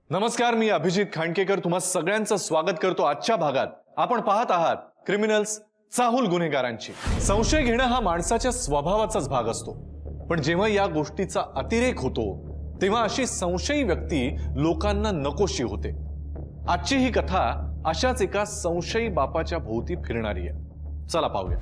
नमस्कार, मी अभिजित खांडकेकर तुम्हा सगळ्यांचं स्वागत करतो आजच्या भागात। आपण पाहत आहात क्रिमिनल्स, चाहूल गुन्हेगारांची। संशय घेणं हा माणसाच्या स्वभावाचाच भाग असतो, पण जेव्हा या गोष्टीचा अतिरेक होतो तेव्हा अशी संशयी व्यक्ती लोकांना नकोशी होते। आजची ही कथा अशाच एका संशयी बापाच्या भोवती फिरणारी आहे। चला पाहूया।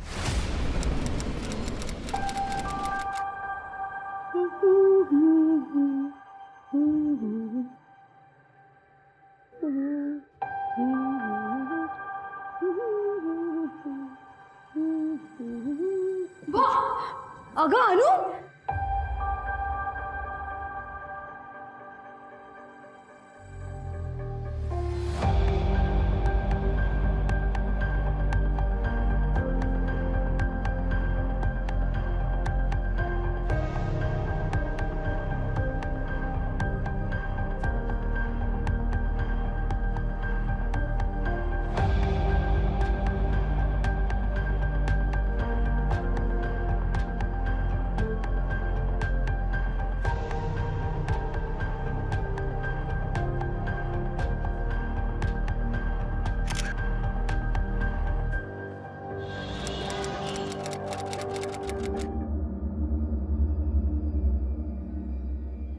अगं अनु,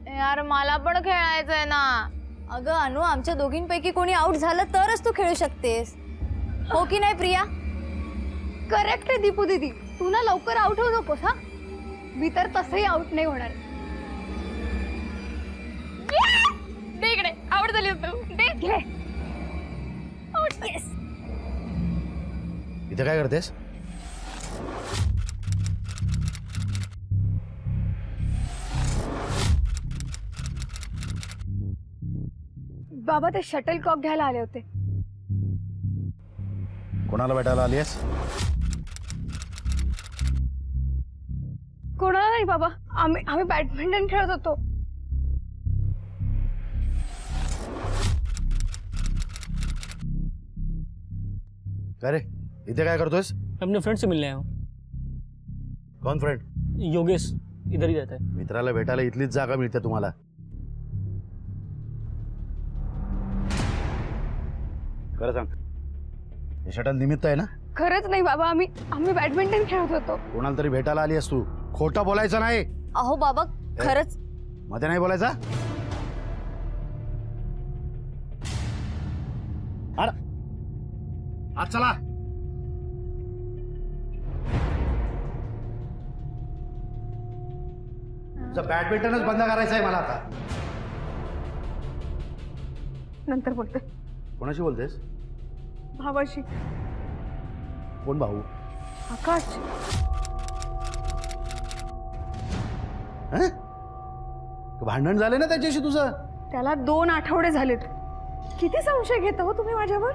यार मला पण खेळायचंय ना। अगं अनु, आमच्या दोघींपैकी कोणी आउट झालं तरच तू खेळू शकतेस, हो की नाही प्रिया? करेक्ट आहे दीपू दीदी, तू ना लवकर आउट होऊ नकोस हा। मी तर तसंही आउट नाही होणार। दे इकडे, आवड झाली तू दे घे। येस, इथे काय करतेस? बाबा ते शटल कॉक घ्यायला आले होते। कोणाला भेटायला आलीस? कोणाला नाही बाबा, आम्ही बॅडमिंटन खेळत होतो। काय रे, इथे काय करतोयस? अपने फ्रेंड से मिलने आया हूँ। कोण फ्रेंड? योगेश इधर ही रहता है। मित्राला भेटायला इथलीच जागा मिळते तुम्हाला? खरं सांग, हे शटल निमित्त आहे ना? खरंच नाही बाबा, आम्ही बॅडमिंटन खेळत होतो। कोणाला तरी भेटायला आली तू, खोटं बोलायचं नाही। अहो बाबा खरंच। मध्ये नाही बोलायचा। आज चला। बॅडमिंटनच बंद करायचं आहे मला आता। नंतर बोलते। कोणाशी बोलतेस? भावाशी। कोण भाऊ? आकाश। हं? भांडण झाले ना त्याच्याशी तुझं? त्याला 2 आठवडे झालेत। किती संशय घेता हो तुम्ही माझ्यावर?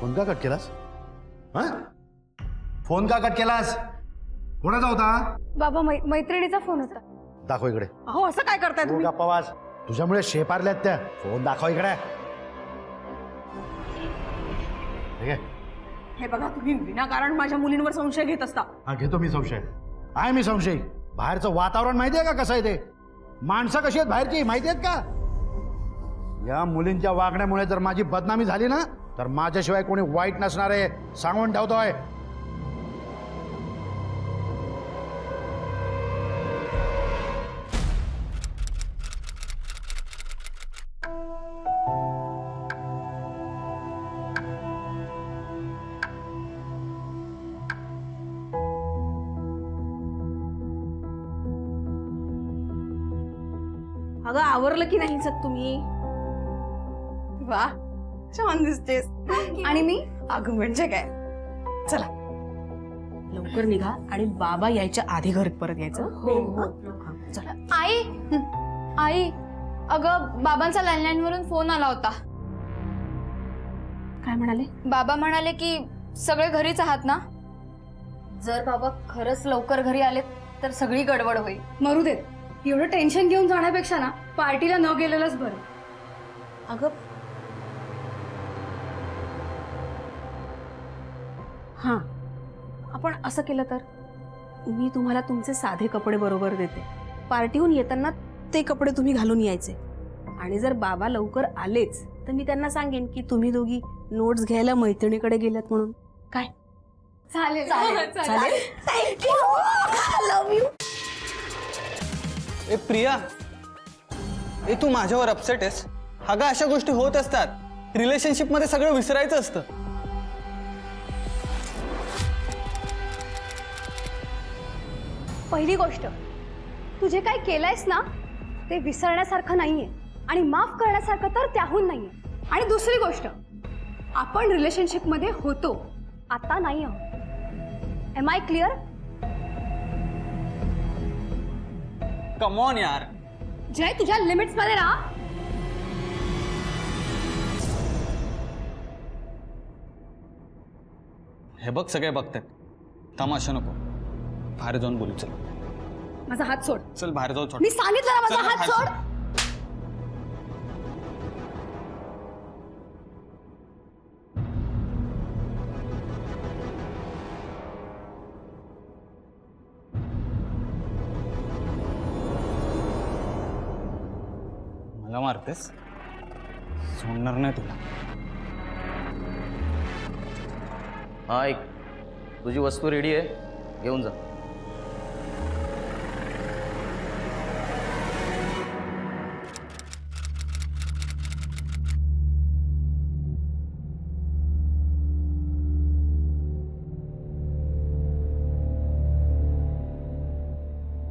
फोन का कट केलास? हा? फोन का कट केलास? कोणाचा होता? बाबा मैत्रिणीचा फोन होता। दाखव इकडे। अहो असं काय करताय तुम्ही? गप्पावाज, तुझ्यामुळे शेपारल्यात त्या। फोन दाखव इकडे। ठीक आहे, हे बघा, तुम्ही विनाकारण माझ्या मुलींवर संशय घेत असता। हा घेतो मी संशय। आहे मी संशय। बाहेरचं वातावरण माहिती आहे का कसं आहे ते? माणसं कशी आहेत बाहेरची माहिती आहेत का? या मुलींच्या वागण्यामुळे जर माझी बदनामी झाली ना, तर माझ्याशिवाय कोणी वाईट नसणार आहे, सांगून ठेवतोय। अगं आवरलं की नाही सर तुम्ही? वा, छान दिसतेस। आणि मी? अगं म्हणजे काय, चला लवकर निघा आणि बाबा यायच्या आधी घरात परत यायचं। हो हो, चला। आई अगं बाबांचा लँडलाईन वरून फोन आला होता। काय म्हणाले? बाबा म्हणाले की सगळे घरीच आहात ना। जर बाबा खरंच लवकर घरी आले तर सगळी गडबड होईल। मरू देत, एवढं टेन्शन घेऊन जाण्यापेक्षा ना पार्टीला न गेलेलंच बरं। अगं हां, आपण असं केलं तर मी तुम्हाला तुमचे साधे कपडे बरोबर देते. पार्टीहून येताना ते कपडे तुम्ही घालून यायचे. आणि जर बाबा लवकर आलेच तर मी त्यांना सांगेन की तुम्ही दोघी नोट्स घ्यायला मैत्रिणीकडे गेलात म्हणून. काय चालेल चालेल? ए प्रिया, ए तू माझ्यावर अपसेट आहेस? अगं अशा गोष्टी होत असतात. रिलेशनशिप मध्ये सगळं विसरायचं असतं. पहिली गोष्ट, तू जे काय केलंयस ना ते विसरण्यासारखं नाहीये आणि माफ करण्यासारखं तर त्याहून नाहीये. आणि दुसरी गोष्ट, आपण रिलेशनशिप मध्ये होतो, आता नाही आहोत. Am I clear? Come on यार. जय, तुझ्या लिमिट्स मध्ये राहा. हे बघ सगळे बघतात. तमाशा नको. बाहेर जाऊन बोलू. चल माझा हात सोड. चल बाहेर जाऊ. मी सांगितलं ना, माझा चल, हात बाहेर सोड. मला मारतेस? सोडणार नाही तुला. हा ऐक, तुझी वस्तू रेडी आहे, घेऊन जा.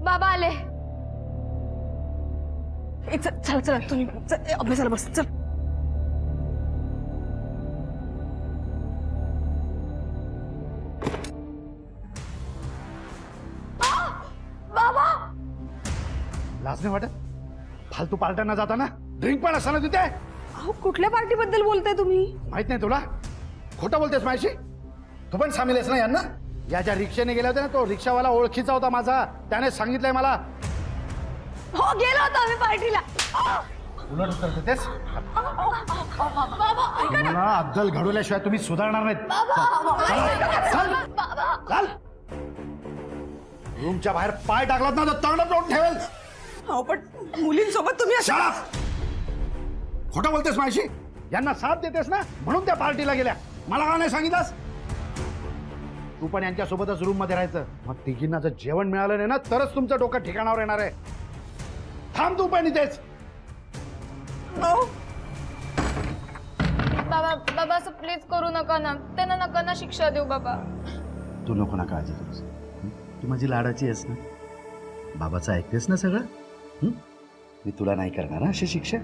बाबा आले. चल चल तुम्ही अभ्यासाला बस. चल लाज नाही वाटत? फालतू पार्ट्यांना जाताना ड्रिंक पण असताना तिथे? अहो कुठल्या पार्टीबद्दल बोलताय तुम्ही? माहित नाही तुला? खोटं बोलतेस माझ्याशी? तू पण सामील आहेस ना यांना? या ज्या रिक्षाने गेल्या होत्या ना, तो रिक्षावाला ओळखीचा होता माझा. त्याने सांगितलंय मला. हो, गेलो होतो आम्ही पार्टीला. उलट उत्तर देतेस? मला अद्दल घडवल्याशिवाय तुम्ही सुधारणार नाहीत. चल, चल. रूमच्या बाहेर पाय टाकलात ना तर तंगड तोडून ठेवेल. अहो पण मुलींसोबत तुम्ही असं Shut up! खोटं बोलतेस माझी? यांना साथ देतेस ना म्हणून त्या पार्टीला गेल्या. मला का नाही सांगितलंस? तू पण यांच्यासोबतच रूम मध्ये राहायचं. मग तिघींना जर जेवण मिळालं नाही ना तरच तुमचं डोकं ठिकाणावर येणार आहे. थांब तू पण इथेच. बाबा बाबा असं प्लीज करू नका ना. त्यांना नका ना शिक्षा देऊ बाबा. तू नको ना काळजी करूस. तू माझी लाडाची आहेस ना. बाबाचं ऐकतेस ना सगळं? मी तुला नाही करणार अशी शिक्षा.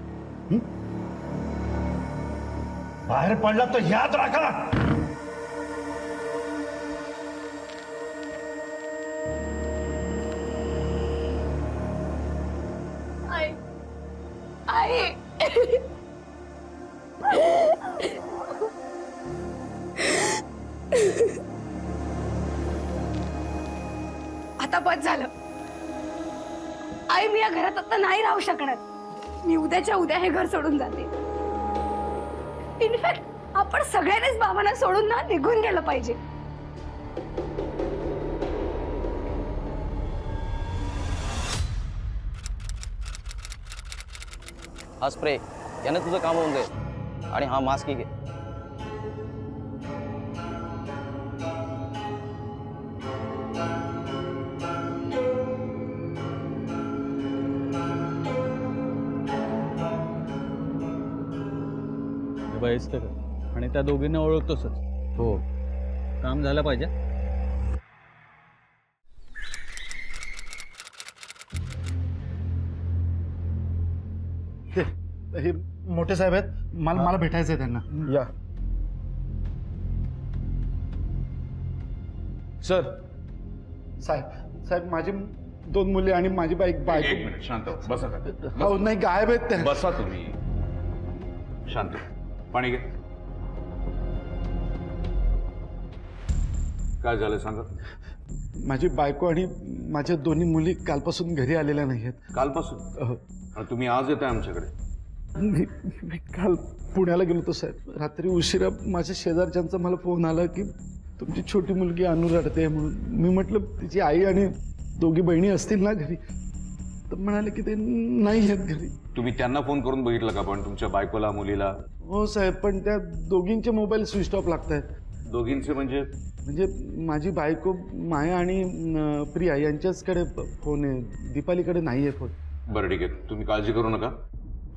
बाहेर पडला तर याद राखा. आई आई आता बस झालं. आई, मी या घरात आता नाही राहू शकणार. मी उद्याच्या उद्या हे घर सोडून जाते. इनफॅक्ट आपण सगळ्यांनीच बाबांना सोडून ना निघून गेलं पाहिजे. हा स्प्रे याने तुझं काम होऊन जाईल. आणि हा मास्क घे. बाईच तर. आणि त्या दोघींना ओळखतोच. हो. काम झालं पाहिजे. हे मोठे साहेब आहेत. मला भेटायचं आहे त्यांना. या सर. साहेब माझी 2 मुले आणि माझी बाईक. एक मिनिट शांत हो. बसा का. हो नाही, गायब आहेत त्या. बसा तुम्ही. शांत हो. पाणी घे. काय झालं सांगा. माझी बायको आणि माझ्या 2 मुली कालपासून घरी आलेल्या नाही आहेत. कालपासून? आणि तुम्ही आज येताय आमच्याकडे? मी काल पुण्याला गेलो होतो साहेब. रात्री उशिरा माझ्या शेजारच्यांचा मला फोन आला की तुमची छोटी मुलगी अनु रडते म्हणून मी म्हटलं तिची आई आणि दोघी बहिणी असतील ना घरी, तर म्हणाले की ते नाही आहेत घरी. तुम्ही त्यांना फोन करून बघितलं का पण तुमच्या बायकोला मुलीला? हो साहेब, पण त्या दोघींचे मोबाईल स्विच ऑफ लागत आहेत. दोघींचे म्हणजे? म्हणजे माझी बायको माया आणि प्रिया यांच्याचकडे फोन आहे, दीपालीकडे नाही आहे फोन. बरं ठीक आहे, तुम्ही काळजी करू नका.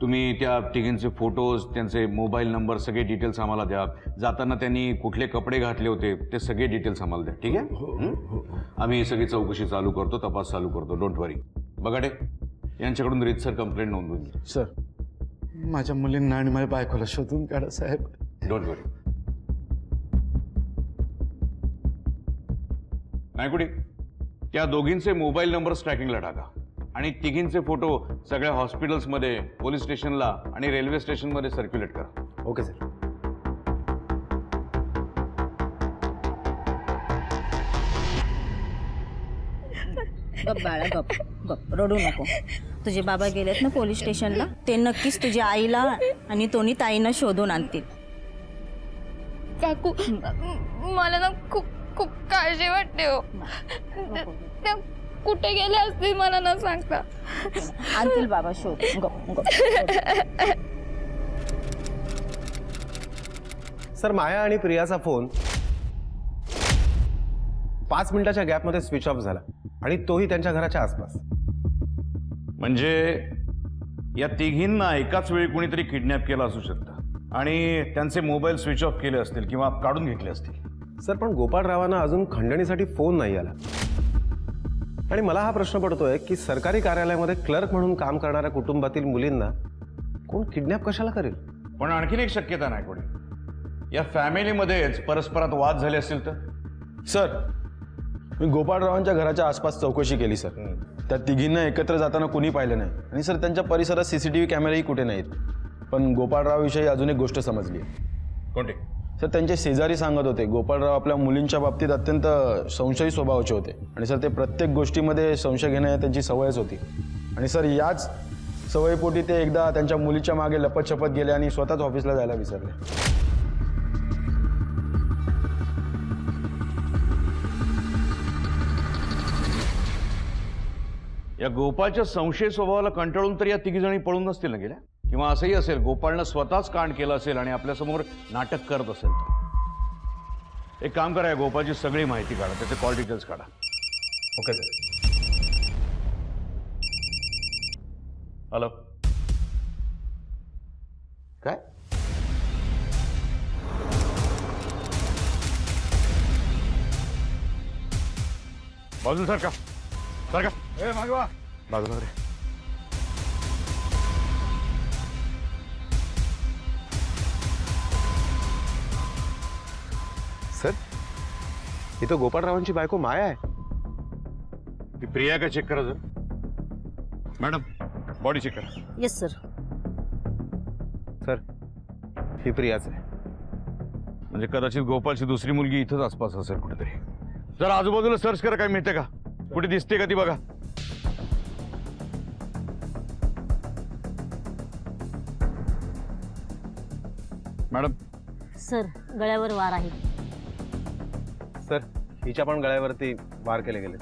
तुम्ही त्या तिघींचे फोटोज, त्यांचे मोबाईल नंबर, सगळे डिटेल्स आम्हाला द्या. जाताना त्यांनी कुठले कपडे घातले होते ते सगळे डिटेल्स आम्हाला द्या, ठीक आहे? आम्ही सगळी चौकशी चालू करतो, तपास चालू करतो. डोंट वरी. बघाडे, यांच्याकडून रीतसर कंप्लेंट नोंदवून घ्या. सर, माझ्या मुलींना आणि माझ्या बायकोला शोधून काढा साहेब. डोंट वरी. नायकुडी, त्या दोघींचे मोबाईल नंबर ट्रॅकिंगला टाका आणि तिघींचे फोटो सगळ्या हॉस्पिटल्समध्ये, पोलीस स्टेशनला आणि रेल्वे स्टेशनमध्ये सर्क्युलेट करा. Okay sir. गप बाळा, गप गप, रडू नको. तुझे बाबा गेलेत ना पोलीस स्टेशनला, ते नक्कीच तुझ्या आईला आणि तोनी ताईनं शोधून आणतील. काकू, मला ना खूप खूप काळजी वाटते हो. त्या कुठे गेले असतील मला न सांगता. आणतील बाबा शोध. गप गप. सर, माया आणि प्रियाचा फोन 5 मिनिटाच्या गॅपमध्ये स्विच ऑफ झाला आणि तोही त्यांच्या घराच्या आसपास. म्हणजे या तिघींना एकाच वेळी कोणीतरी किडनॅप केला असू शकतं आणि त्यांचे मोबाईल स्विच ऑफ केले असतील किंवा काढून घेतले असतील. सर, पण गोपाळरावांना अजून खंडणीसाठी फोन नाही आला. आणि मला हा प्रश्न पडतोय की सरकारी कार्यालयामध्ये क्लर्क म्हणून काम करणाऱ्या कुटुंबातील मुलींना कोण किडनॅप कशाला करेल? पण आणखीन एक शक्यता नाही कोणी, या फॅमिलीमध्येच परस्परात वाद झाले असतील तर? सर, मी गोपाळरावांच्या घराच्या आसपास चौकशी केली सर. त्या तिघींना एकत्र जाताना कुणी पाहिलं नाही आणि सर त्यांच्या परिसरात CCTV कॅमेरेही कुठे नाहीत. पण गोपाळरावविषयी अजून एक गोष्ट समजली. कोणते? सर, त्यांचे शेजारी सांगत होते गोपाळराव आपल्या मुलींच्या बाबतीत अत्यंत संशयी स्वभावाचे होते आणि सर ते प्रत्येक गोष्टीमध्ये संशय घेणं त्यांची सवयच होती. आणि सर याच सवयीपोटी ते एकदा त्यांच्या मुलीच्या मागे लपत गेले आणि स्वतःच ऑफिसला जायला विसरले. या गोपाळच्या संशय स्वभावाला कंटाळून तर या तिघी जणी पळून नसतील ना गेल्या? किंवा असंही असेल गोपाळनं स्वतःच कांड केलं असेल आणि आपल्यासमोर नाटक करत असेल तर. एक काम करा, या गोपाळची सगळी माहिती काढा, त्याचे कॉल डिटेल्स काढा. Okay sir. हॅलो, काय? बाजूला सारखा सारखा. मागवा. बाजूला रे. सर, ही तो गोपाळरावांची बायको माया आहे. ती प्रिया का चेक करा जर. मॅडम, बॉडी चेक करा. Yes sir. सर, ही प्रियाच आहे. म्हणजे कदाचित गोपाळची दुसरी मुलगी इथंच आसपास असेल कुठेतरी. जरा आजूबाजूला सर्च करा, काय मिळते का, कुठे दिसते का ती बघा. मॅडम. सर, गळ्यावर वार आहे. सर, हिच्या पण गळ्यावरती वार केले गेले.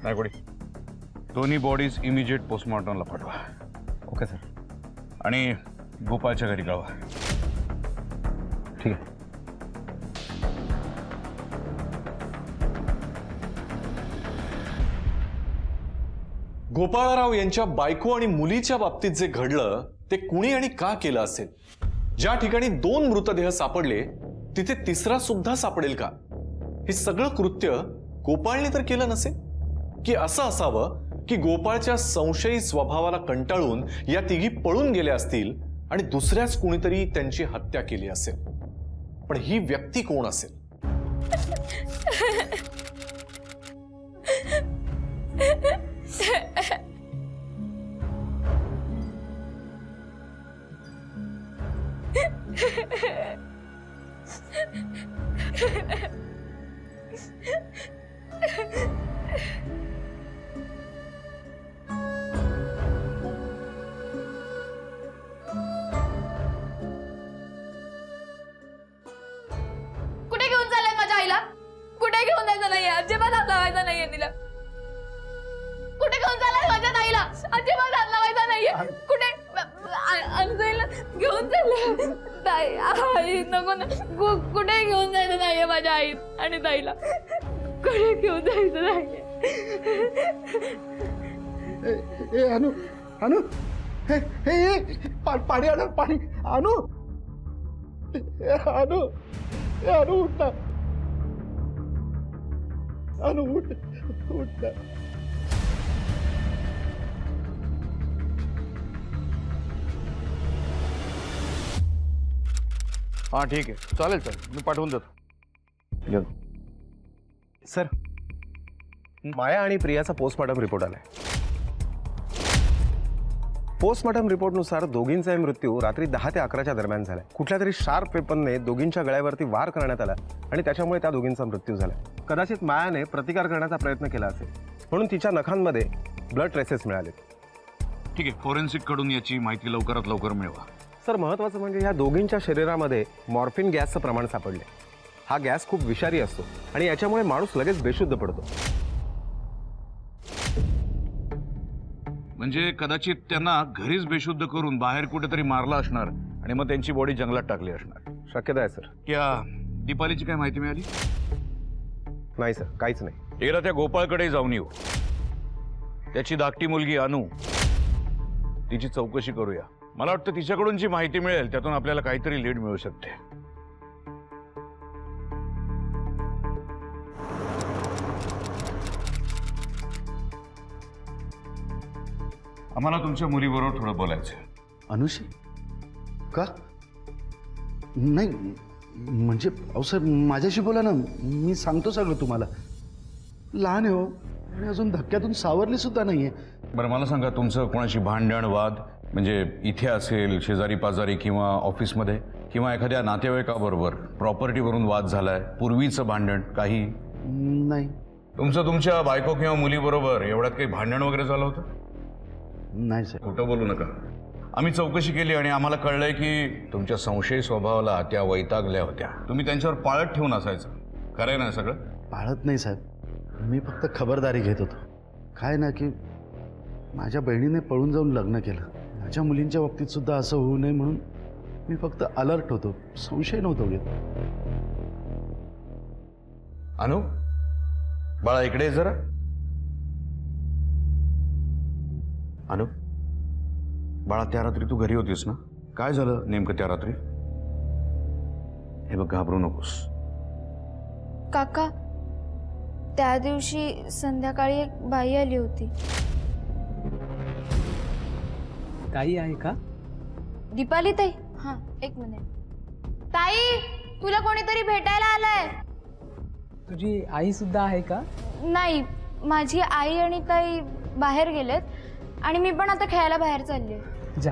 नायकोडी, दोन्ही बॉडीज इमिजिएट पोस्टमॉर्टमला पाठवा. Okay sir. आणि गोपाळच्या घरी कळवा. ठीक आहे. गोपाळराव यांच्या बायको आणि मुलीच्या बाबतीत जे घडलं ते कुणी आणि का केलं असेल? ज्या ठिकाणी 2 मृतदेह सापडले तिथे तिसरा सुद्धा सापडेल का? हे सगळं कृत्य गोपाळने तर केलं नसेल? की असं असावं की गोपाळच्या संशयी स्वभावाला कंटाळून या तिघी पळून गेल्या असतील आणि दुसऱ्याच कुणीतरी त्यांची हत्या केली असेल? पण ही व्यक्ती कोण असेल? लावायचा नाहीये तिला. कुठे घेऊन चाललाय माझ्या ताईला? अजिबात हात लावायचा नाहीये. कुठे अंजलीला घेऊन चालले? ताई आई नको ना. कुठे घेऊन जायचं नाहीये माझ्या आई आणि ताईला. कुठे घेऊन जायचं नाहीये. ए अनु अनु हे हे हे, पाणी आण पाणी. अनु अनु अनु उठ ना. अनु उठ उठ ना. हां ठीक आहे, चालेल चालेल, मी पाठवून देतो. सर माया आणि प्रियाचा पोस्टमॉर्टम रिपोर्ट आलाय. पोस्टमॉर्टम रिपोर्टनुसार दोघींचाही मृत्यू रात्री 10 ते 11च्या दरम्यान झालाय. कुठल्या तरी शार्प वेपनने दोघींच्या गळ्यावरती वार करण्यात आला आणि त्याच्यामुळे त्या दोघींचा मृत्यू झालाय. कदाचित मायाने प्रतिकार करण्याचा प्रयत्न केला असेल म्हणून तिच्या नखांमध्ये ब्लड ट्रेसेस मिळाले. ठीक आहे, फॉरेन्सिक कडून याची माहिती लवकरात लवकर मिळवा. सर महत्त्वाचं म्हणजे ह्या दोघींच्या शरीरामध्ये मॉर्फिन गॅसचं प्रमाण सापडले. हा गॅस खूप विषारी असतो आणि याच्यामुळे माणूस लगेच बेशुद्ध पडतो. म्हणजे कदाचित त्यांना घरीच बेशुद्ध करून बाहेर कुठेतरी मारला असणार आणि मग त्यांची बॉडी जंगलात टाकली असणार. शक्यता आहे सर. त्या दीपालीची काय माहिती मिळाली? नाही सर, काहीच नाही. एकदा त्या गोपाळकडे जाऊन येऊ. त्याची धाकटी मुलगी अनु, तिची चौकशी करूया. मला वाटतं तिच्याकडून जी माहिती मिळेल त्यातून आपल्याला काहीतरी लीड मिळू शकते. आम्हाला तुमच्या मुलीबरोबर थोडं बोलायचं. अनुशी का? नाही म्हणजे अहो सर माझ्याशी बोला ना, मी सांगतो सगळं तुम्हाला. लहान आहे हो आणि अजून धक्क्यातून सावरली सुद्धा नाहीये. बरं मला सांगा, तुमचं कोणाशी भांडण वाद म्हणजे इथे असेल, शेजारी पाजारी किंवा ऑफिसमध्ये किंवा एखाद्या नातेवाईकाबरोबर प्रॉपर्टीवरून वाद झालाय, पूर्वीचं भांडण काही? नाही. तुमचं तुमच्या बायको किंवा मुलीबरोबर एवढ्यात काही भांडण वगैरे झालं होतं? नाही सर. खोटं बोलू नका. आम्ही चौकशी केली आणि आम्हाला कळलंय की तुमच्या संशयी स्वभावाला त्या वैतागल्या होत्या. तुम्ही त्यांच्यावर पाळत ठेवून असायचं. खरंय ना सगळं? पाळत नाही साहेब, मी फक्त खबरदारी घेत होतो. काय ना की माझ्या बहिणीने पळून जाऊन लग्न केलं. माझ्या मुलींच्या बाबतीत सुद्धा असं होऊ नये म्हणून मी फक्त अलर्ट होतो, संशय नव्हतो घेत. अनु बाळा इकडे ये जरा. अनु बाळा, त्या रात्री तू घरी होतीस ना? काय झालं नेमकं त्या रात्री? हे बघ, घाबरू नकोस. काका, त्या दिवशी संध्याकाळी एक बाई आली होती. काही आहे का? दीपाली ताई? हां, एक मिनिट. ताई, तुला कोणीतरी भेटायला आलंय. तुझी आई सुद्धा आहे का? नाही, माझी आई आणि ताई बाहेर गेलेत आणि मी पण आता खेळायला बाहेर चालले. जा.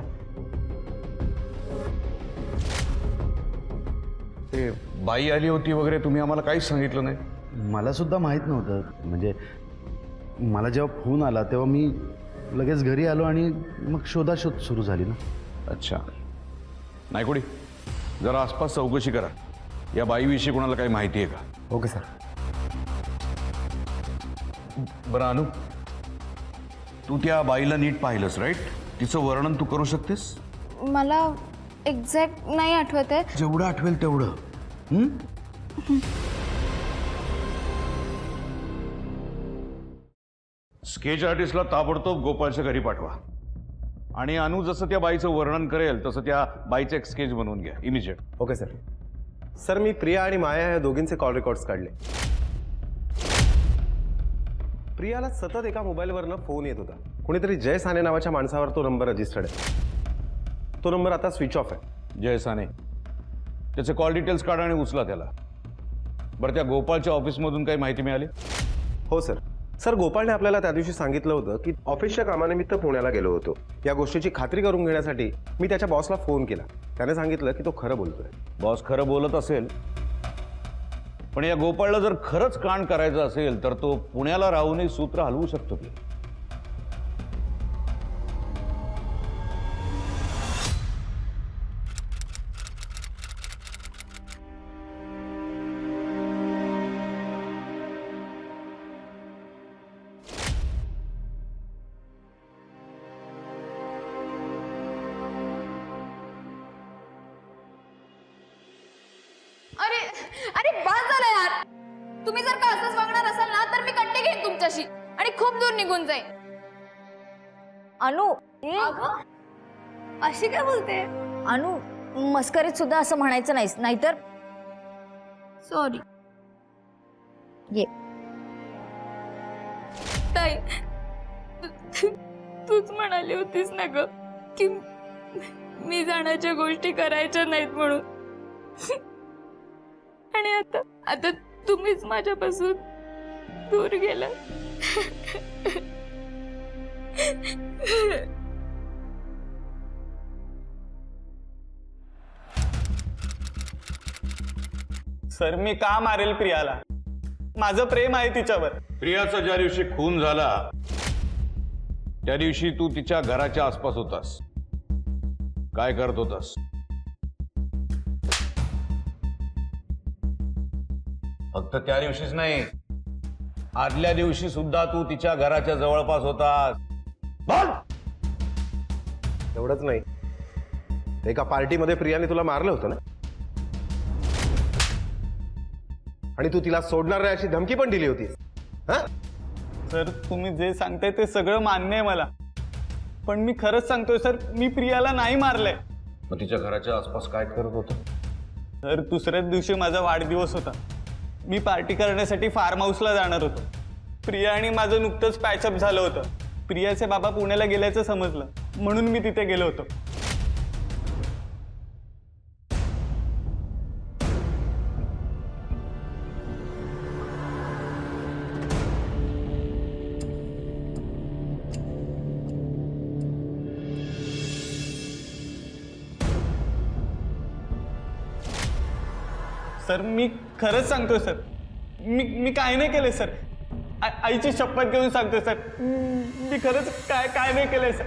ते बाई आली होती वगैरे तुम्ही आम्हाला काहीच सांगितलं नाही. मला सुद्धा माहीत नव्हतं. म्हणजे मला जेव्हा फोन आला तेव्हा मी लगेच घरी आलो आणि मग शोधाशोध सुरू झाली ना. अच्छा. नायकोडी, जरा आसपास चौकशी करा. या बाईविषयी कोणाला काही माहिती आहे का? Okay sir. बरं अनु, तू त्या बाईला नीट पाहिलंस राईट? तिचं वर्णन तू करू शकतेस? मला एक्झॅक्ट नाही आठवत आहे. जेवढं आठवेल तेवढं. स्केच आर्टिस्टला ताबडतोब गोपाळच्या घरी पाठवा आणि अनु जसं त्या बाईचं वर्णन करेल तसं त्या बाईचं एक स्केच बनवून घ्या इमिजिएट. Okay sir. सर मी प्रिया आणि माया या दोघींचे कॉल रेकॉर्ड्स काढले. प्रियाला सतत एका मोबाईलवरनं फोन येत होता. कोणीतरी जय साने नावाच्या माणसावर तो नंबर रजिस्टर्ड आहे. तो नंबर आता स्विच ऑफ आहे. जय साने, त्याचे कॉल डिटेल्स काढा आणि उचला त्याला. बरं, त्या गोपाळच्या ऑफिसमधून काही माहिती मिळाली? हो सर. सर गोपाळने आपल्याला त्या दिवशी सांगितलं होतं की ऑफिसच्या कामानिमित्त पुण्याला गेलो होतो. या गोष्टीची खात्री करून घेण्यासाठी मी त्याच्या बॉसला फोन केला. त्याने सांगितलं की तो खरं बोलतोय. बॉस खरं बोलत असेल, पण या गोपाळला जर खरंच कांड करायचं असेल तर तो पुण्याला राहूनही सूत्र हलवू शकतो की? अरे बस झालं यार. तुम्ही जर का असंच वागणार असाल ना तर मी कट्टे घेईन तुमच्याशी आणि खूप दूर निघून जाईन. अनु अशी काय बोलते? अनु मस्करीत सुद्धा असं म्हणायचं नाहीस, नाहीतर सॉरी ये. ताई तूच म्हणाली होतीस ना ग की मी जाण्याच्या गोष्टी करायच्या नाहीत म्हणून. आणि आता आता तुम्हीच माझ्यापासून दूर गेला. सर मी का मारेल प्रियाला? माझं प्रेम आहे तिच्यावर. प्रियाचा ज्या दिवशी खून झाला त्या दिवशी तू तिच्या घराच्या आसपास होतास. काय करत होतास? फक्त त्या दिवशीच नाही, आदल्या दिवशी सुद्धा तू तिच्या घराच्या जवळपास होतास. बोल. एवढंच नाही, एका पार्टीमध्ये प्रियाने तुला मारलं होतं ना, आणि तू तिला सोडणार नाही अशी धमकी पण दिली होतीस. सर तुम्ही जे सांगताय ते सगळं मान्य आहे मला, पण मी खरंच सांगतोय सर, मी प्रियाला नाही मारलंय. मग तिच्या घराच्या आसपास काय करत होता? सर दुसऱ्याच दिवशी माझा वाढदिवस होता. मी पार्टी करण्यासाठी फार्म हाऊसला जाणार होतो. प्रिया आणि माझं नुकतंच पॅचअप झालं होतं. प्रियाचे बाबा पुण्याला गेल्याचं समजलं म्हणून मी तिथे गेलो होतो. सर मी खरंच सांगतोय सर, मी काय नाही केलंय सर. आईची शपथ घेऊन सांगतोय सर, मी खरंच काय नाही केलंय सर.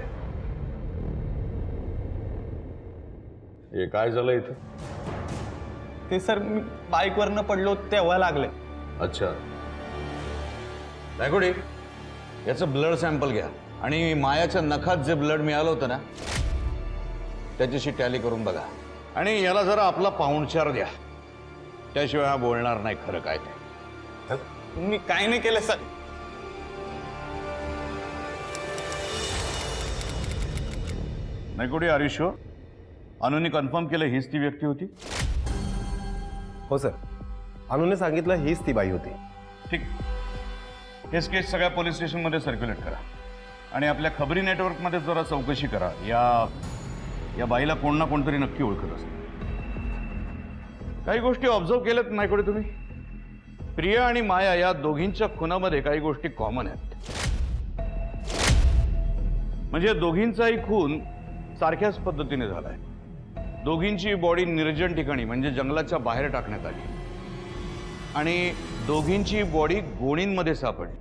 हे काय झालं इथं? ते सर मी बाईकवरनं पडलो तेव्हा लागले. अच्छा, नायकोडी याचं ब्लड सॅम्पल घ्या आणि मायाच्या नखात जे ब्लड मिळालं होतं ना त्याच्याशी टॅली करून बघा. आणि याला जरा आपला पाहुणचार द्या, त्याशिवाय हा बोलणार नाही खरं काय ते. मी काय नाही केलं sir. Naikodi are you sure? अनुने कन्फर्म केलं हीच ती व्यक्ती होती? हो सर, अनुने सांगितलं हीच ती बाई होती. ठीक, हेच केस सगळ्या पोलीस स्टेशनमध्ये सर्क्युलेट करा आणि आपल्या खबरी नेटवर्कमध्ये जरा चौकशी करा. या बाईला कोण ना कोणतरी नक्की ओळखत असते. काही गोष्टी ऑब्झर्व केल्यात नायकोडे तुम्ही? प्रिया आणि माया या दोघींच्या खुनामध्ये काही गोष्टी कॉमन आहेत. म्हणजे दोघींचाही खून सारख्याच पद्धतीने झालाय. दोघींची बॉडी निर्जन ठिकाणी म्हणजे जंगलाच्या बाहेर टाकण्यात आली आणि दोघींची बॉडी गोणींमध्ये सापडली.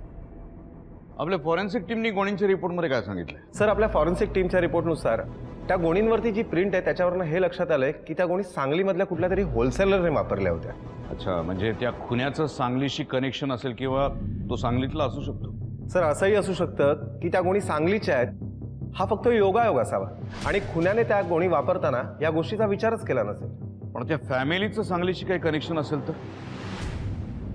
आपल्या फॉरेन्सिक टीमनी गोणींच्या रिपोर्टमध्ये काय सांगितलंय? सर आपल्या फॉरेन्सिक टीमच्या रिपोर्टनुसार त्या गोणींवरती जी प्रिंट आहे त्याच्यावरनं हे लक्षात आलंय की त्या गोणी सांगलीमधल्या कुठल्या तरी होलसेलरने वापरल्या होत्या. अच्छा, म्हणजे त्या खुन्याचं सांगलीशी कनेक्शन असेल किंवा तो सांगलीतला असू शकतो. सर असंही असू शकतं की त्या गोणी सांगलीच्या आहेत, हा फक्त योगायोग असावा आणि खुन्याने त्या गोणी वापरताना या गोष्टीचा विचारच केला नसेल. पण त्या फॅमिलीचं सांगलीशी काही कनेक्शन असेल तर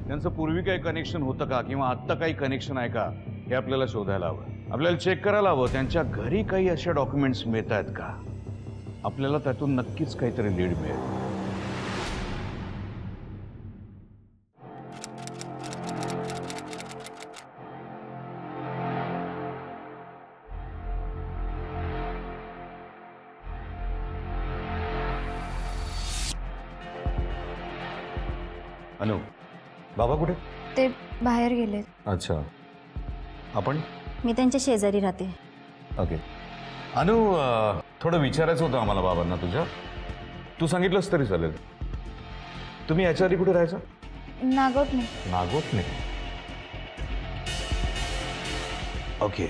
त्यांचं पूर्वी काही कनेक्शन होतं का किंवा आत्ता काही कनेक्शन आहे का हे आपल्याला शोधायला हवं. आपल्याला चेक करायला हवं त्यांच्या घरी काही अशा डॉक्युमेंट्स मिळत आहेत का. आपल्याला त्यातून नक्कीच काहीतरी लीड मिळेल. अनु, बाबा कुठे? ते बाहेर गेले. अच्छा, आपण? मी त्यांच्या शेजारी राहते. ओके. अनु, थोडं विचारायचं होतं आम्हाला बाबांना तुझ्या. तू सांगितलंस तरी चालेल. तुम्ही याच्या आधी कुठे राहायचा? नागोठणे. नागोठणे? ओके,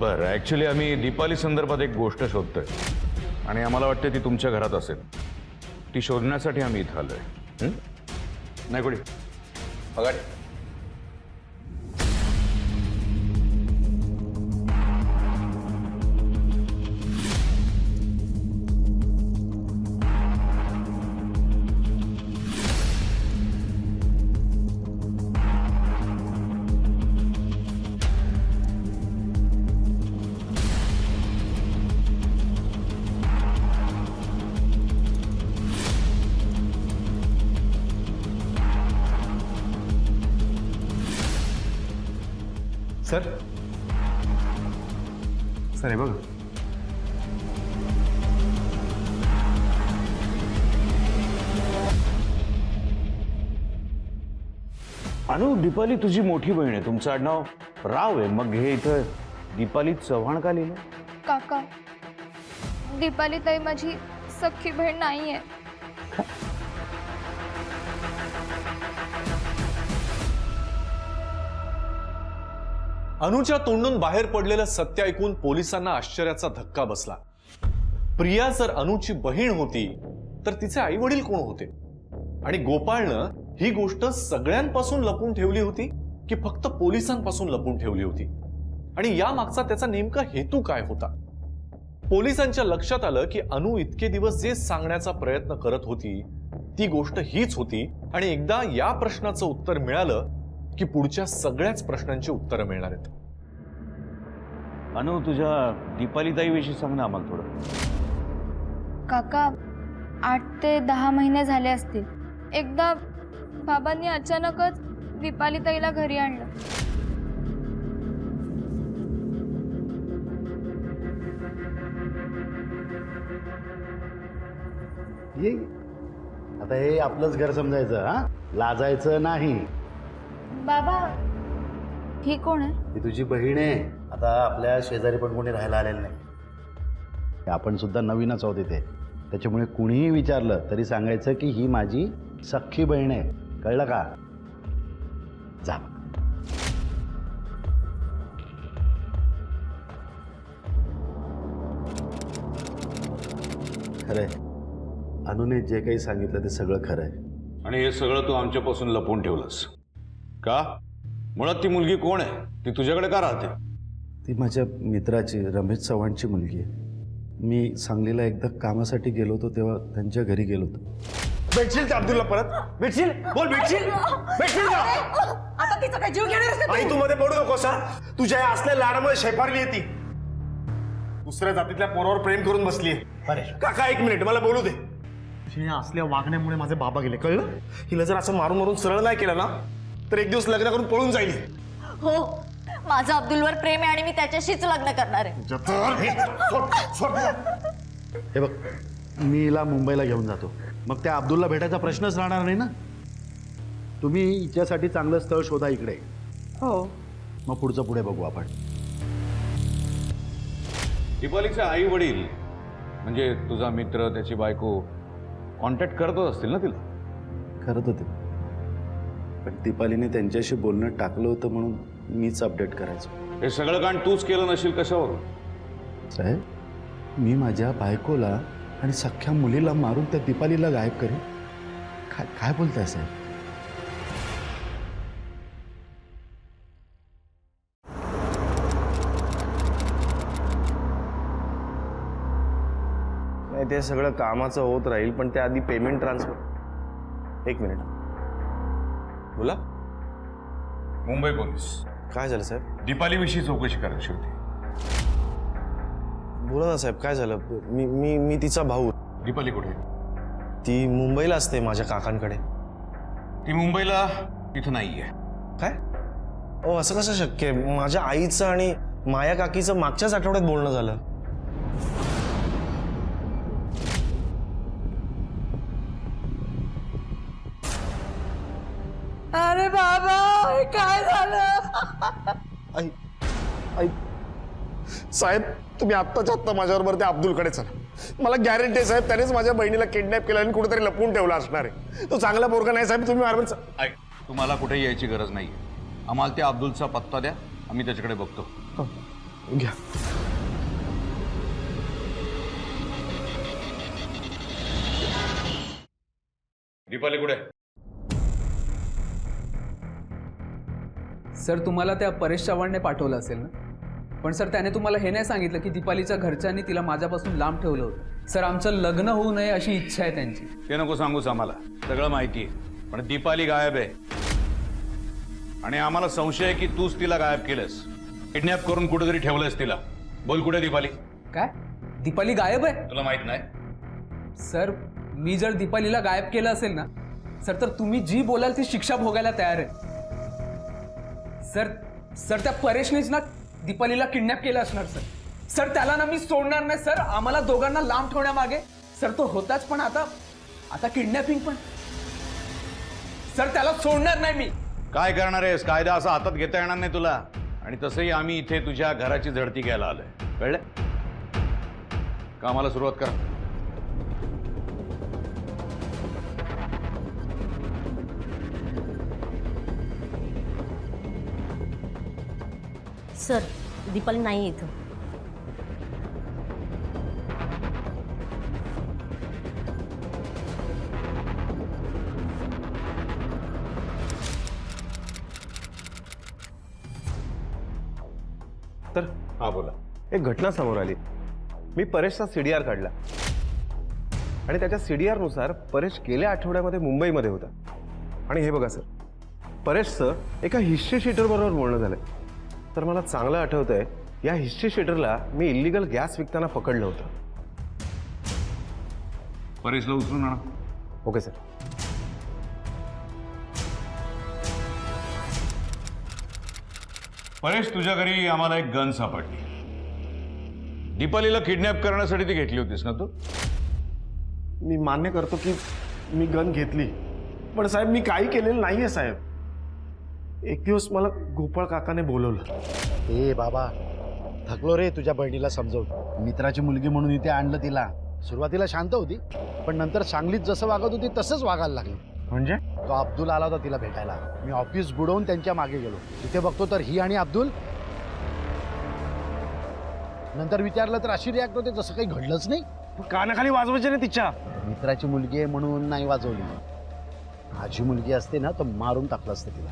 बरं. ॲक्च्युली आम्ही दीपाली संदर्भात एक गोष्ट शोधतोय आणि आम्हाला वाटतं ती तुमच्या घरात असेल. ती शोधण्यासाठी आम्ही इथं आलोय. नाही कुठे बघा. सर सर हे बघा. अनु, दीपाली तुझी मोठी बहीण आहे, तुमचं आडनाव राव आहे, मग हे इथं दीपाली चव्हाण का लिहिलं? काका, दीपाली ताई माझी सख्खी बहीण नाहीये. अनुच्या तोंडून बाहेर पडलेलं सत्य ऐकून पोलिसांना आश्चर्याचा धक्का बसला. प्रिया जर अनुची बहीण होती तर तिचे आई वडील कोण होते? आणि गोपाळनं ही गोष्ट सगळ्यांपासून लपून ठेवली होती की फक्त पोलिसांपासून लपून ठेवली होती? आणि या मागचा त्याचा नेमका हेतू काय होता? पोलिसांच्या लक्षात आलं की अनु इतके दिवस जे सांगण्याचा प्रयत्न करत होती ती गोष्ट हीच होती. आणि एकदा या प्रश्नाचं उत्तर मिळालं की पुढच्या सगळ्याच प्रश्नांची उत्तरं मिळणार आहेत. अनु, तुझ्या दीपाली ताईविषयी सांग ना आम्हाला थोडं. काका, 8 ते 10 महिने झाले असतील. एकदा बाबांनी अचानकच दीपाली ताईला घरी आणलं. ये आता हे आपलंच घर समजायचं, हा लाजायचं नाही. बाबा, ही कोण आहे? ती तुझी बहीण आहे. आता आपल्या शेजारी पण कोणी राहायला आलेलं नाही. आपण सुद्धा नवीनच आहोत इथे, त्याच्यामुळे कुणीही विचारलं तरी सांगायचं की ही माझी सख्खी बहीण आहे. कळलं का? जा. खरंय, अनुने जे काही सांगितलं ते सगळं खरं आहे. आणि हे सगळं तू आमच्यापासून लपवून ठेवलंस का? मुळात ती मुलगी कोण आहे? ती तुझ्याकडे का राहते? ती माझ्या मित्राची, रमेश चव्हाणची मुलगी आहे. मी सांगलीला एकदा कामासाठी गेलो होतो तेव्हा त्यांच्या घरी गेलो होतो. भेटशील त्या अब्दुलला परत? भेटशील? बोल, भेटशील? भेटशील का? आता तिचा काय जीव घेणार? आई, तू मध्ये पडू नकोस हा. तुझ्या या असल्या लाडामुळे शेफारली येते. दुसऱ्या जातीतल्या पोरावर प्रेम करून बसली. अरे काका, 1 मिनिट मला बोलू दे. या असल्या वागण्यामुळे माझे बाबा गेले, कळलं? हिला जर असं मारून मारून सरळ नाही केलं ना तर एक दिवस लग्न करून पळून जाईल. हो, माझं अब्दुलवर प्रेम आहे आणि मी त्याच्याशीच लग्न करणार आहे. हे बघ, मी हिला मुंबईला घेऊन जातो, मग त्या अब्दुलला भेटायचा प्रश्नच राहणार नाही ना. तुम्ही हिच्यासाठी चांगलं स्थळ शोधा इकडे. हो, मग पुढचं पुढे बघू आपण. दीपालीचे आई वडील म्हणजे तुझा मित्र, त्याची बायको कॉन्टॅक्ट करतच असतील ना तिला? करत होते, पण दीपालीने त्यांच्याशी बोलणं टाकलं होतं म्हणून मीच अपडेट करायचो. हे सगळं कारण तूच केलं नशील कशावरून? साहेब, मी माझ्या बायकोला आणि सख्ख्या मुलीला मारून त्या दीपालीला गायब करेन? काय काय बोलताय साहेब? नाही, ते सगळं कामाचं होत राहील, पण त्याआधी पेमेंट ट्रान्सफर. 1 मिनिट. बोला. मुंबई पोलीस. काय झालं साहेब? दीपालीविषयी चौकशी करायची होती. बोला ना साहेब, काय झालं? मी मी मी तिचा भाऊ. दीपाली कुठे? ती मुंबईला असते माझ्या काकांकडे. ती मुंबईला इथं नाहीये. काय? ओ, असं कसं शक्य आहे? माझ्या आईचं आणि माया काकीचं मागच्याच आठवड्यात बोलणं झालं. अरे बाबा, हे काय झालं? आई आई साहेब, तुम्ही आत्ताच्या आत्ता माझ्याबरोबर त्या अब्दुलकडे चला. मला गॅरंटी आहे साहेब, त्यानेच माझ्या बहिणीला किडनॅप केलं आणि कुठेतरी लपवून ठेवला असणार आहे. तो चांगला पोरगा नाही साहेब. तुम्ही बरोबर. ऐक, तुम्हाला कुठे यायची गरज नाहीये. आम्हाला त्या अब्दुलचा पत्ता द्या, आम्ही त्याच्याकडे बघतो. घ्या. दीपाली कुठे? सर, तुम्हाला त्या परेश चव्हाणने पाठवलं असेल ना? पण सर, त्याने तुम्हाला हे नाही सांगितलं की दीपालीच्या घरच्यांनी तिला माझ्यापासून लांब ठेवलं होतं. सर, आमचं लग्न होऊ नये अशी इच्छा आहे त्यांची. ते नको सांगूच आम्हाला, सगळं माहिती आहे. पण दीपाली गायब आहे आणि आम्हाला संशय आहे की तूच तिला गायब केलंस. किडनॅप करून कुठेतरी ठेवलंस तिला. बोल, कुठे दीपाली? काय? दीपाली गायब आहे? तुला माहित नाही? सर, मी जर दीपालीला गायब केलं असेल ना सर, तर तुम्ही जी बोलाल ती शिक्षा भोगायला तयार आहे. सर, सर त्या परेशनेच ना दीपालीला किडनॅप केलं असणार सर. सर त्याला ना मी सोडणार नाही सर. आम्हाला दोघांना लांब ठेवण्यामागे सर तो होताच, पण आता किडनॅपिंग पण. सर त्याला सोडणार नाही मी. काय करणार आहेस? कायदा असा हातात घेता येणार नाही तुला. आणि तसंही आम्ही इथे तुझ्या घराची झडती घ्यायला आलोय, कळलं? कामाला सुरुवात कर. सर दीपाली नाही इथं. तर हा बोला. एक घटना समोर आली. मी परेशचा CDR काढला आणि त्याच्या CDR नुसार परेश गेल्या आठवड्यामध्ये मुंबईमध्ये होता. आणि हे बघा सर, परेशचं एका हिस्ट्री शीटर बरोबर बोलणं झालंय. तर मला चांगलं आठवतंय, या हिस्ट्री शीटरला मी इलिगल गॅस विकताना पकडलं होतं. परेशला उचलून आणा. Okay sir. परेश, तुझ्या घरी आम्हाला एक गन सापडली. दीपालीला किडनॅप करण्यासाठी ती घेतली होतीस ना तू? मी मान्य करतो की मी गन घेतली, पण साहेब मी काही केलेलं नाहीये साहेब. एक दिवस मला गोपाळ काकाने बोलवलं. ए बाबा, थकलो रे तुझ्या बहिणीला समजवून. मित्राची मुलगी म्हणून इथे आणलं तिला. सुरुवातीला शांत होती, पण नंतर सांगलीत जसं वागत होती तसंच वागायला लागली. म्हणजे तो अब्दुल आला होता तिला भेटायला. मी ऑफिस बुडवून त्यांच्या मागे गेलो. तिथे बघतो तर ही आणि अब्दुल. नंतर विचारलं तर अशी रिॲक्ट होते जसं काही घडलंच नाही. कानाखाली वाजवायचे ना तिच्या. मित्राची मुलगी आहे म्हणून नाही वाजवली. माझी मुलगी असते ना तर मारून टाकलं असतं तिला.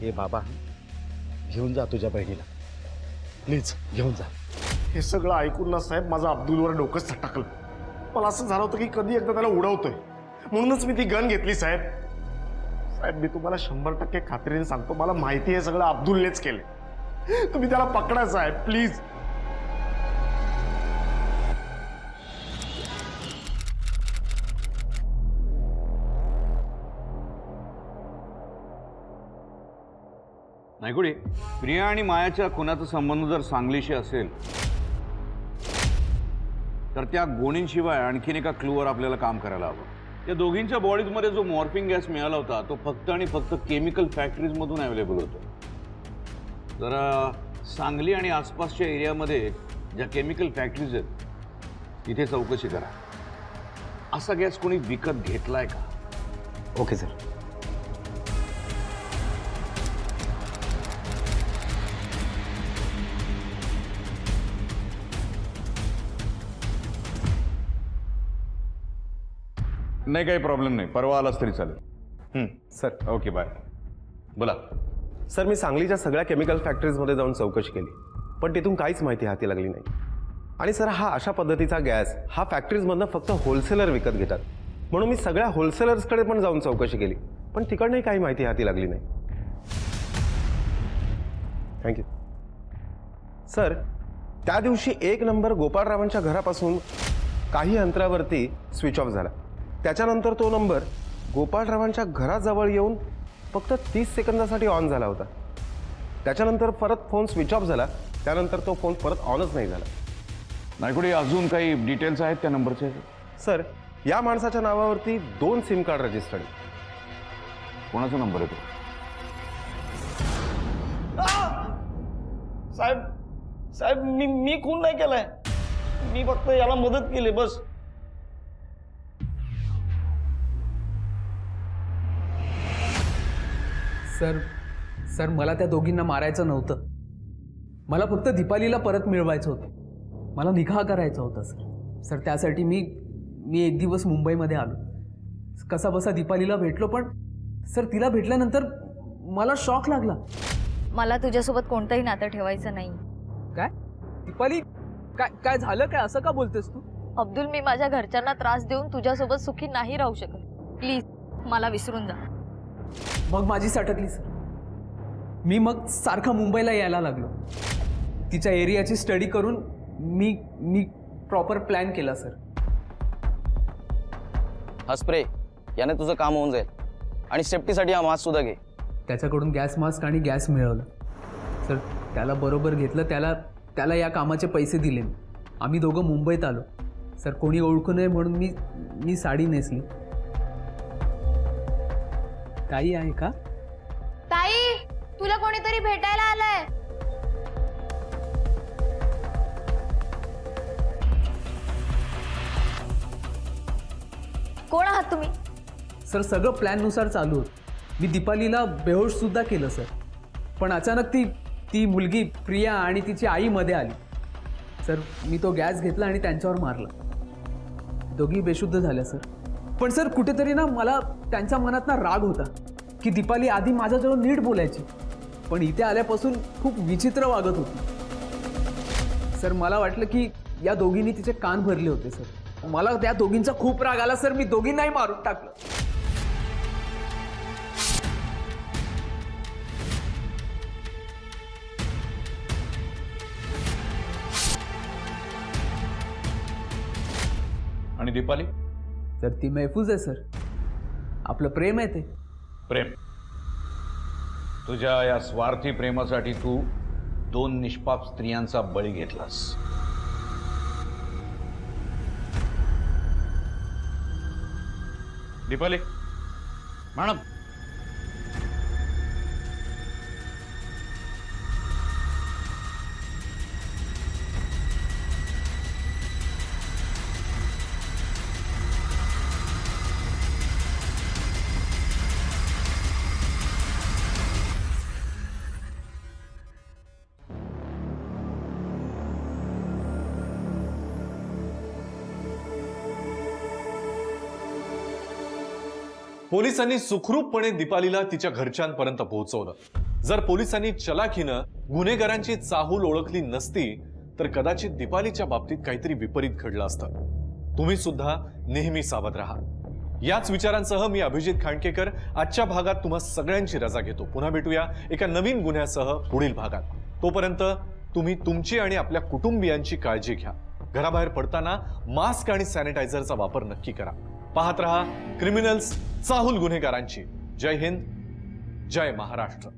हे बाबा, घेऊन जा तुझ्या बहिणीला, प्लीज घेऊन जा. हे सगळं ऐकून ना साहेब माझं अब्दुलवर डोकंच टाकलं. मला असं झालं होतं की कधी एकदा त्याला उडवतोय, म्हणूनच मी ती गन घेतली साहेब. साहेब मी तुम्हाला 100% खात्रीने सांगतो, मला माहिती आहे सगळं अब्दुलनेच केलं. तुम्ही त्याला पकडा साहेब, प्लीज. नायकुडी, प्रिया आणि मायाच्या खुनाचा संबंध जर सांगलीशी असेल तर त्या गोणींशिवाय आणखीन एका क्लूवर आपल्याला काम करायला हवं. त्या दोघींच्या बॉडीजमध्ये जो मॉर्फिंग गॅस मिळाला होता तो फक्त आणि फक्त केमिकल फॅक्टरीजमधून अवेलेबल होतो. जरा सांगली आणि आसपासच्या एरियामध्ये ज्या केमिकल फॅक्टरीज आहेत तिथे चौकशी करा. असा गॅस कोणी विकत घेतलाय का? Okay sir. नाही, काही प्रॉब्लेम नाही. परवा आलास तरी चालेल. Sir okay, bye. बोला. सर मी सांगलीच्या सगळ्या केमिकल फॅक्टरीजमध्ये जाऊन चौकशी केली, पण तिथून काहीच माहिती हाती लागली नाही. आणि सर हा अशा पद्धतीचा गॅस हा फॅक्टरीजमधनं फक्त होलसेलर विकत घेतात. म्हणून मी सगळ्या होलसेलर्सकडे पण जाऊन चौकशी केली, पण तिकडनंही काही माहिती हाती लागली नाही. थँक्यू. सर त्या दिवशी 1 नंबर गोपाळरावांच्या घरापासून काही अंतरावरती स्विच ऑफ झाला. त्याच्यानंतर तो नंबर गोपाळरावांच्या घराजवळ येऊन फक्त 30 सेकंदासाठी ऑन झाला होता. त्याच्यानंतर परत फोन स्विच ऑफ झाला. त्यानंतर तो फोन परत ऑनच नाही झाला. नायकुडी, अजून काही डिटेल्स आहेत त्या नंबरचे? सर या माणसाच्या नावावरती 2 सिम कार्ड रजिस्टर्ड. कोणाचा नंबर आहे तो? साहेब साहेब मी खून नाही केलाय. मी फक्त याला मदत केली बस. सर मला त्या दोघींना मारायचं नव्हतं. मला फक्त दीपालीला परत मिळवायचं होतं. मला निकाह करायचा होता सर. त्यासाठी मी एक दिवस मुंबईमध्ये आलो. कसा बसा दीपालीला भेटलो, पण सर तिला भेटल्यानंतर मला शॉक लागला. मला तुझ्यासोबत कोणतंही नातं ठेवायचं नाही. काय दीपाली, काय झालं? काय असं का बोलतेस तू? अब्दुल, मी माझ्या घरच्यांना त्रास देऊन तुझ्यासोबत सुखी नाही राहू शकत. प्लीज मला विसरून जा. मग माझी सटकली सर. मी मग सारखा मुंबईला यायला लागलो. तिच्या एरियाची स्टडी करून मी प्रॉपर प्लॅन केला सर. हा स्प्रे याने तुझं काम होऊन जाईल. आणि सेफ्टीसाठी हा मास्क सुद्धा घे. त्याच्याकडून गॅस मास्क आणि गॅस मिळवलं सर. त्याला बरोबर घेतलं, त्याला या कामाचे पैसे दिले मी. आम्ही दोघं मुंबईत आलो सर. कोणी ओळखू नये म्हणून मी साडी नेसली. ताई आहे का? ताई, तुला कोणीतरी भेटायला आलंय. कोण आहात तुम्ही? सर सगळं प्लॅननुसार चालू होतं. मी दीपालीला बेहोशसुद्धा केलं सर. पण अचानक ती मुलगी प्रिया आणि तिची आई मध्ये आली सर. मी तो गॅस घेतला आणि त्यांच्यावर मारला. दोघी बेशुद्ध झाल्या सर. पण सर कुठेतरी ना मला त्यांच्या मनात ना राग होता की दीपाली आधी माझ्याजवळ नीट बोलायची, पण इथे आल्यापासून खूप विचित्र वागत होती सर. मला वाटलं की या दोघींनी तिचे कान भरले होते सर. मला त्या दोघींचा खूप राग आला सर. मी दोघींनाही मारून टाकलं. आणि दीपाली? तर ती महफूज आहे सर. आपलं प्रेम आहे ते. प्रेम? तुझ्या या स्वार्थी प्रेमासाठी तू 2 निष्पाप स्त्रियांचा बळी घेतलास. दीपाली मॅडम, पोलिसांनी सुखरूपपणे दीपालीला तिच्या घरच्यांपर्यंत पोहोचवलं. जर पोलिसांनी चलाखीनं गुन्हेगारांची चाहूल ओळखली नसती तर कदाचित दीपालीच्या बाबतीत काहीतरी विपरीत घडलं असतं. तुम्ही सुद्धा नेहमी सावध राहा. याच विचारांसह मी अभिजित खांडकेकर आजच्या भागात तुम्हा सगळ्यांची रजा घेतो. पुन्हा भेटूया एका नवीन गुन्ह्यासह पुढील भागात. तोपर्यंत तुम्ही तुमची आणि आपल्या कुटुंबियांची काळजी घ्या. घराबाहेर पडताना मास्क आणि सॅनिटायझरचा वापर नक्की करा. पाहत रहा क्रिमिनल्स, चाहूल गुन्हेगारांची. जय हिंद, जय महाराष्ट्र.